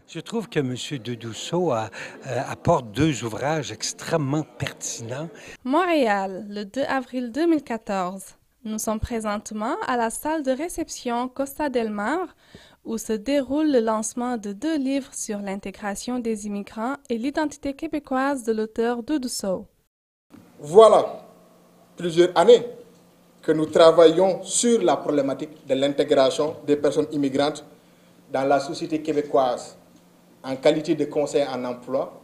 Je trouve que M. Dedouceau apporte deux ouvrages extrêmement pertinents. Montréal, le 2 avril 2014. Nous sommes présentement à la salle de réception Costa del Mar, où se déroule le lancement de deux livres sur l'intégration des immigrants et l'identité québécoise de l'auteur Dedouceau. Voilà plusieurs années que nous travaillons sur la problématique de l'intégration des personnes immigrantes dans la société québécoise en qualité de conseiller en emploi,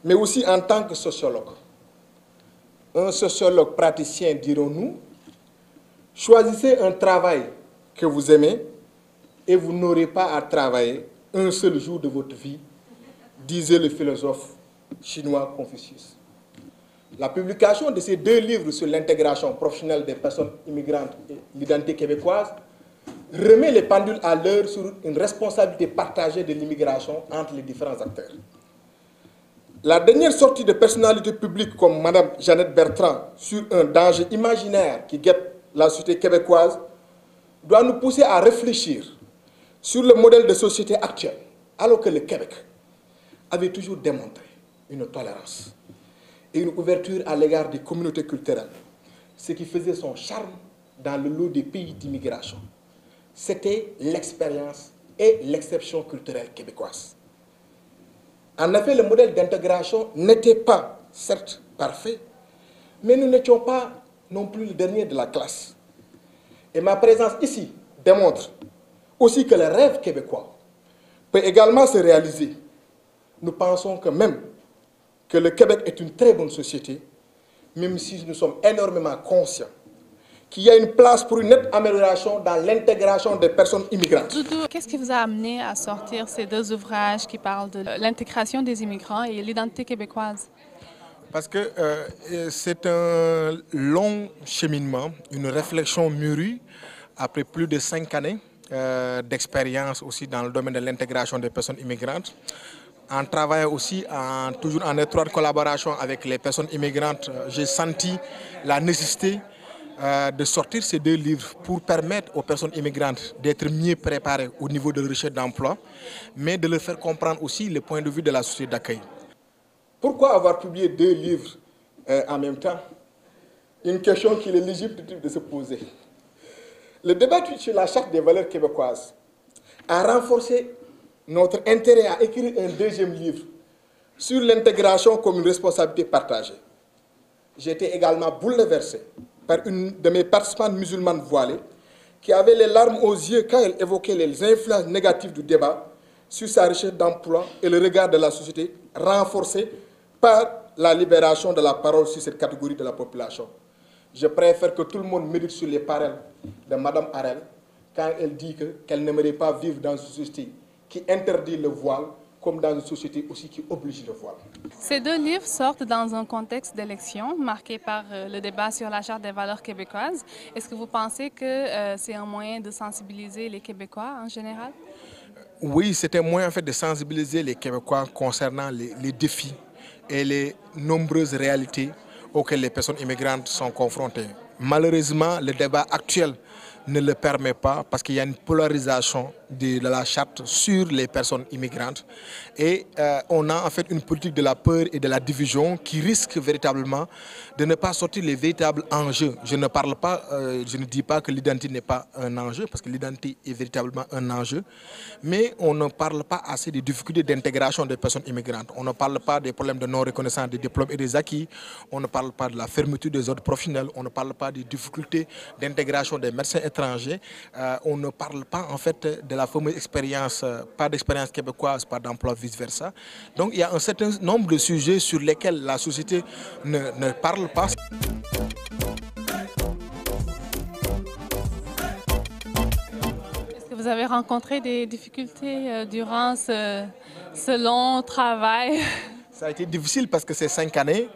mais aussi en tant que sociologue. Un sociologue praticien, dirons-nous, choisissez un travail que vous aimez et vous n'aurez pas à travailler un seul jour de votre vie, disait le philosophe chinois Confucius. La publication de ces deux livres sur l'intégration professionnelle des personnes immigrantes et l'identité québécoise remet les pendules à l'heure sur une responsabilité partagée de l'immigration entre les différents acteurs. La dernière sortie de personnalités publiques comme Mme Jeannette Bertrand sur un danger imaginaire qui guette la société québécoise doit nous pousser à réfléchir sur le modèle de société actuel, alors que le Québec avait toujours démontré une tolérance et une ouverture à l'égard des communautés culturelles, ce qui faisait son charme dans le lot des pays d'immigration. C'était l'expérience et l'exception culturelle québécoise. En effet, le modèle d'intégration n'était pas, certes, parfait, mais nous n'étions pas non plus le dernier de la classe. Et ma présence ici démontre aussi que le rêve québécois peut également se réaliser. Nous pensons que même que le Québec est une très bonne société, même si nous sommes énormément conscients qu'il y a une place pour une nette amélioration dans l'intégration des personnes immigrantes. Doudou, qu'est-ce qui vous a amené à sortir ces deux ouvrages qui parlent de l'intégration des immigrants et l'identité québécoise? Parce que c'est un long cheminement, une réflexion mûrie après plus de 5 années d'expérience aussi dans le domaine de l'intégration des personnes immigrantes. En travaillant aussi toujours en étroite collaboration avec les personnes immigrantes, j'ai senti la nécessité de sortir ces deux livres pour permettre aux personnes immigrantes d'être mieux préparées au niveau de la recherche d'emploi, mais de leur faire comprendre aussi le point de vue de la société d'accueil. Pourquoi avoir publié deux livres en même temps? Une question qu'il est légitime de se poser. Le débat sur la Charte des valeurs québécoises a renforcé notre intérêt à écrire un deuxième livre sur l'intégration comme une responsabilité partagée. J'ai été également bouleversé par une de mes participantes musulmanes voilées qui avait les larmes aux yeux quand elle évoquait les influences négatives du débat sur sa recherche d'emploi et le regard de la société renforcé par la libération de la parole sur cette catégorie de la population. Je préfère que tout le monde médite sur les paroles de Mme Harel quand elle dit qu'elle n'aimerait pas vivre dans une société qui interdit le voile comme dans une société aussi qui oblige le voile. Ces deux livres sortent dans un contexte d'élection marqué par le débat sur la Charte des valeurs québécoises. Est-ce que vous pensez que c'est un moyen de sensibiliser les Québécois en général? Oui, c'était un moyen en fait de sensibiliser les Québécois concernant les défis et les nombreuses réalités auxquelles les personnes immigrantes sont confrontées. Malheureusement, le débat actuel ne le permet pas parce qu'il y a une polarisation de la charte sur les personnes immigrantes et on a en fait une politique de la peur et de la division qui risque véritablement de ne pas sortir les véritables enjeux. Je ne dis pas que l'identité n'est pas un enjeu parce que l'identité est véritablement un enjeu, mais on ne parle pas assez des difficultés d'intégration des personnes immigrantes. On ne parle pas des problèmes de non-reconnaissance des diplômes et des acquis, on ne parle pas de la fermeture des ordres professionnels, on ne parle pas des difficultés d'intégration des médecins étrangers, on ne parle pas en fait de la fameuse expérience, pas d'expérience québécoise, pas d'emploi, vice-versa. Donc il y a un certain nombre de sujets sur lesquels la société ne parle pas. Est-ce que vous avez rencontré des difficultés durant ce long travail? Ça a été difficile parce que ces 5 années,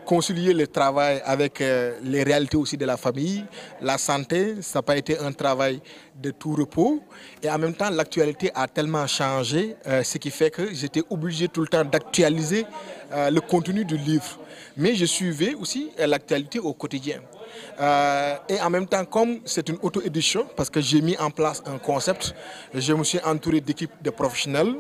concilier le travail avec les réalités aussi de la famille, la santé, ça n'a pas été un travail de tout repos. Et en même temps, l'actualité a tellement changé, ce qui fait que j'étais obligé tout le temps d'actualiser le contenu du livre. Mais je suivais aussi l'actualité au quotidien. Et en même temps, comme c'est une auto-édition, parce que j'ai mis en place un concept, je me suis entouré d'équipes de professionnels,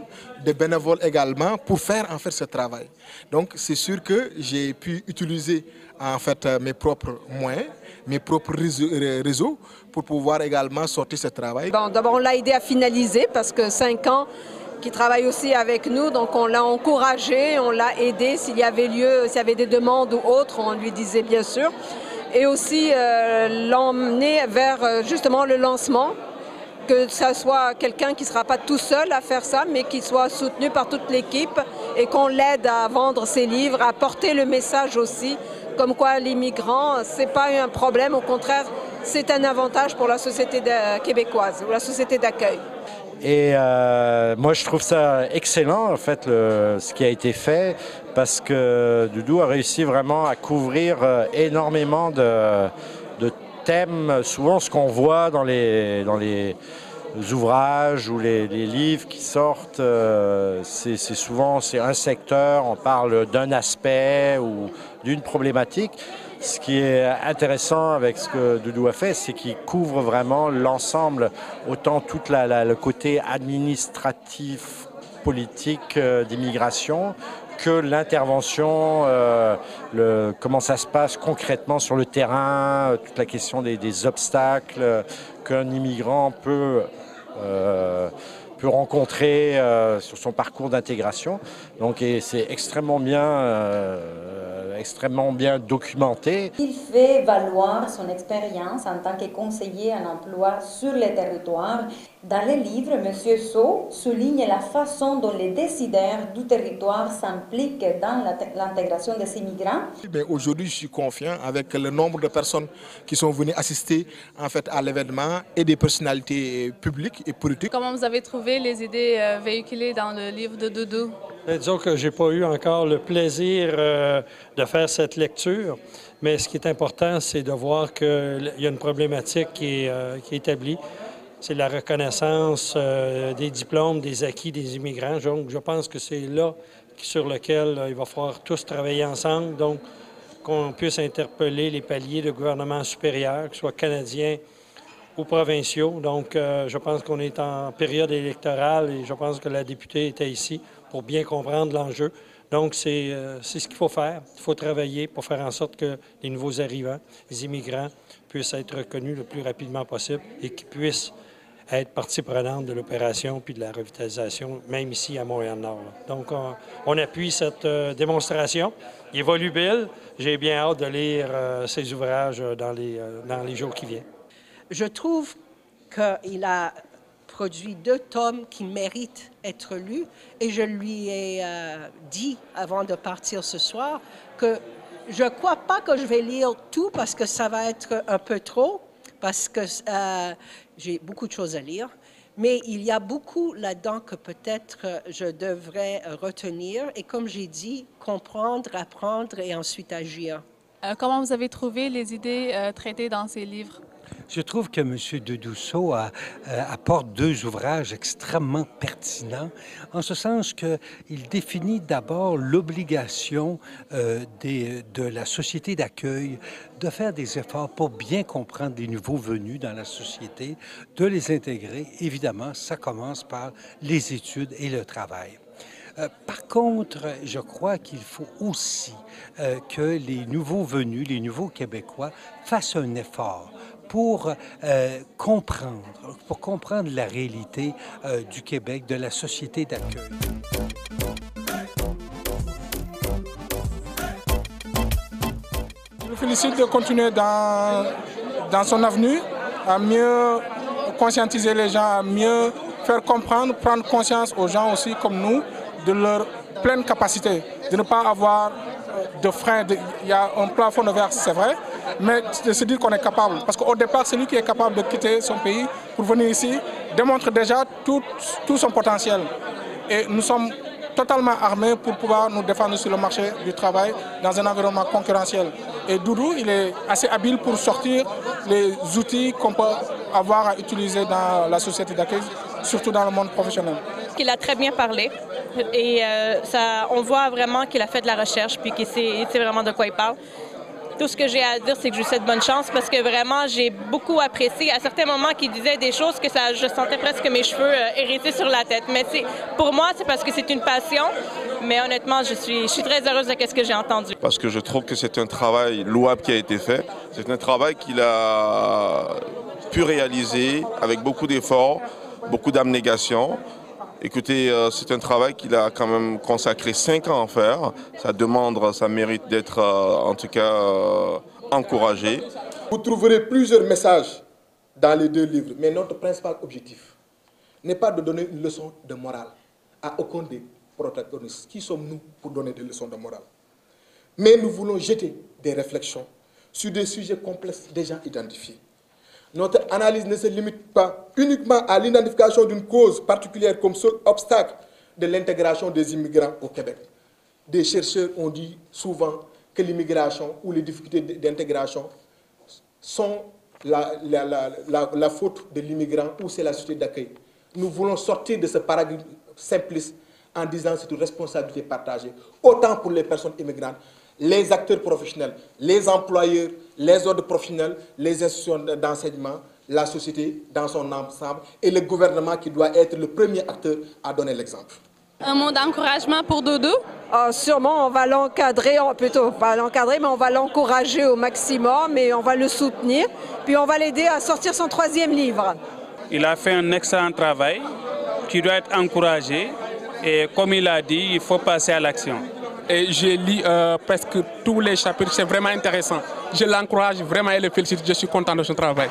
de bénévoles également, pour faire en fait ce travail. Donc c'est sûr que j'ai pu utiliser en fait mes propres moyens, mes propres réseaux pour pouvoir également sortir ce travail. Bon, d'abord, on l'a aidé à finaliser parce que 5 ans qui travaille aussi avec nous, donc on l'a encouragé, on l'a aidé. S'il y avait lieu, s'il y avait des demandes ou autres, on lui disait bien sûr. Et aussi l'emmener vers justement le lancement, que ce soit quelqu'un qui ne sera pas tout seul à faire ça, mais qui soit soutenu par toute l'équipe et qu'on l'aide à vendre ses livres, à porter le message aussi, comme quoi l'immigrant, ce n'est pas un problème, au contraire, c'est un avantage pour la société québécoise ou la société d'accueil. Et moi, je trouve ça excellent, en fait, ce qui a été fait, parce que Doudou a réussi vraiment à couvrir énormément de thèmes. Souvent, ce qu'on voit dans les ouvrages ou les livres qui sortent, c'est souvent un secteur, on parle d'un aspect ou d'une problématique. Ce qui est intéressant avec ce que Doudou a fait, c'est qu'il couvre vraiment l'ensemble, autant tout le côté administratif, politique d'immigration, que l'intervention, comment ça se passe concrètement sur le terrain, toute la question des obstacles qu'un immigrant peut rencontrer sur son parcours d'intégration. Donc c'est extrêmement bien documenté. Il fait valoir son expérience en tant que conseiller en emploi sur les territoires. Dans le livre, M. Sow souligne la façon dont les décideurs du territoire s'impliquent dans l'intégration des immigrants. Aujourd'hui, je suis confiant avec le nombre de personnes qui sont venues assister en fait, à l'événement et des personnalités publiques et politiques. Comment vous avez trouvé les idées véhiculées dans le livre de Doudou? Disons que je n'ai pas eu encore le plaisir de faire cette lecture, mais ce qui est important, c'est de voir qu'il y a une problématique qui est établie. C'est la reconnaissance des diplômes, des acquis des immigrants. Donc, je pense que c'est là sur lequel il va falloir tous travailler ensemble, donc qu'on puisse interpeller les paliers de gouvernement supérieur, que ce soit canadiens ou provinciaux. Donc, je pense qu'on est en période électorale et je pense que la députée était ici pour bien comprendre l'enjeu. Donc, c'est ce qu'il faut faire. Il faut travailler pour faire en sorte que les nouveaux arrivants, les immigrants, puissent être reconnus le plus rapidement possible et qu'ils puissent être partie prenante de l'opération puis de la revitalisation, même ici à Montréal-Nord. Donc, on appuie cette démonstration. Il est volubile. J'ai bien hâte de lire ses ouvrages dans les jours qui viennent. Je trouve qu'il a produit 2 tomes qui méritent d'être lus et je lui ai dit avant de partir ce soir que je ne crois pas que je vais lire tout parce que ça va être un peu trop, parce que j'ai beaucoup de choses à lire, mais il y a beaucoup là-dedans que peut-être je devrais retenir et, comme j'ai dit, comprendre, apprendre et ensuite agir. Comment vous avez trouvé les idées traitées dans ces livres? Je trouve que M. Doudou Sow apporte 2 ouvrages extrêmement pertinents, en ce sens qu'il définit d'abord l'obligation de la société d'accueil de faire des efforts pour bien comprendre les nouveaux venus dans la société, de les intégrer. Évidemment, ça commence par les études et le travail. Par contre, je crois qu'il faut aussi que les nouveaux venus, les nouveaux Québécois, fassent un effort pour comprendre la réalité du Québec, de la société d'accueil. Je le félicite de continuer dans son avenue, à mieux conscientiser les gens, à mieux faire comprendre, prendre conscience aux gens aussi comme nous de leur pleine capacité, de ne pas avoir de frein. Il y a un plafond de verre, c'est vrai, mais de se dire qu'on est capable. Parce qu'au départ, celui qui est capable de quitter son pays pour venir ici démontre déjà tout son potentiel. Et nous sommes totalement armés pour pouvoir nous défendre sur le marché du travail dans un environnement concurrentiel. Et Doudou, il est assez habile pour sortir les outils qu'on peut avoir à utiliser dans la société d'accueil, surtout dans le monde professionnel. Il a très bien parlé et on voit vraiment qu'il a fait de la recherche puis qu'il sait vraiment de quoi il parle. tout ce que j'ai à dire, c'est que je lui souhaite bonne chance parce que vraiment, j'ai beaucoup apprécié. À certains moments, qu'il disait des choses que je sentais presque mes cheveux hérissés sur la tête. Mais pour moi, c'est parce que c'est une passion. Mais honnêtement, je suis très heureuse de ce que j'ai entendu. Parce que je trouve que c'est un travail louable qui a été fait. C'est un travail qu'il a pu réaliser avec beaucoup d'efforts, beaucoup d'abnégation. Écoutez, c'est un travail qu'il a quand même consacré 5 ans à faire. Ça mérite d'être en tout cas encouragé. Vous trouverez plusieurs messages dans les 2 livres, mais notre principal objectif n'est pas de donner une leçon de morale à aucun des protagonistes. Qui sommes-nous pour donner des leçons de morale? Mais nous voulons jeter des réflexions sur des sujets complexes déjà identifiés. Notre analyse ne se limite pas uniquement à l'identification d'une cause particulière comme seul obstacle de l'intégration des immigrants au Québec. Des chercheurs ont dit souvent que l'immigration ou les difficultés d'intégration sont la faute de l'immigrant ou c'est la société d'accueil. Nous voulons sortir de ce paradigme simpliste en disant que c'est une responsabilité partagée, autant pour les personnes immigrantes, les acteurs professionnels, les employeurs, les ordres professionnels, les institutions d'enseignement, la société dans son ensemble et le gouvernement qui doit être le premier acteur à donner l'exemple. Un mot d'encouragement pour Doudou? Sûrement, on va l'encadrer, plutôt pas l'encadrer, mais on va l'encourager au maximum et on va le soutenir. Puis on va l'aider à sortir son 3e livre. Il a fait un excellent travail qui doit être encouragé et comme il a dit, il faut passer à l'action. Et j'ai lu presque tous les chapitres, c'est vraiment intéressant. Je l'encourage vraiment et le félicite, je suis content de son travail.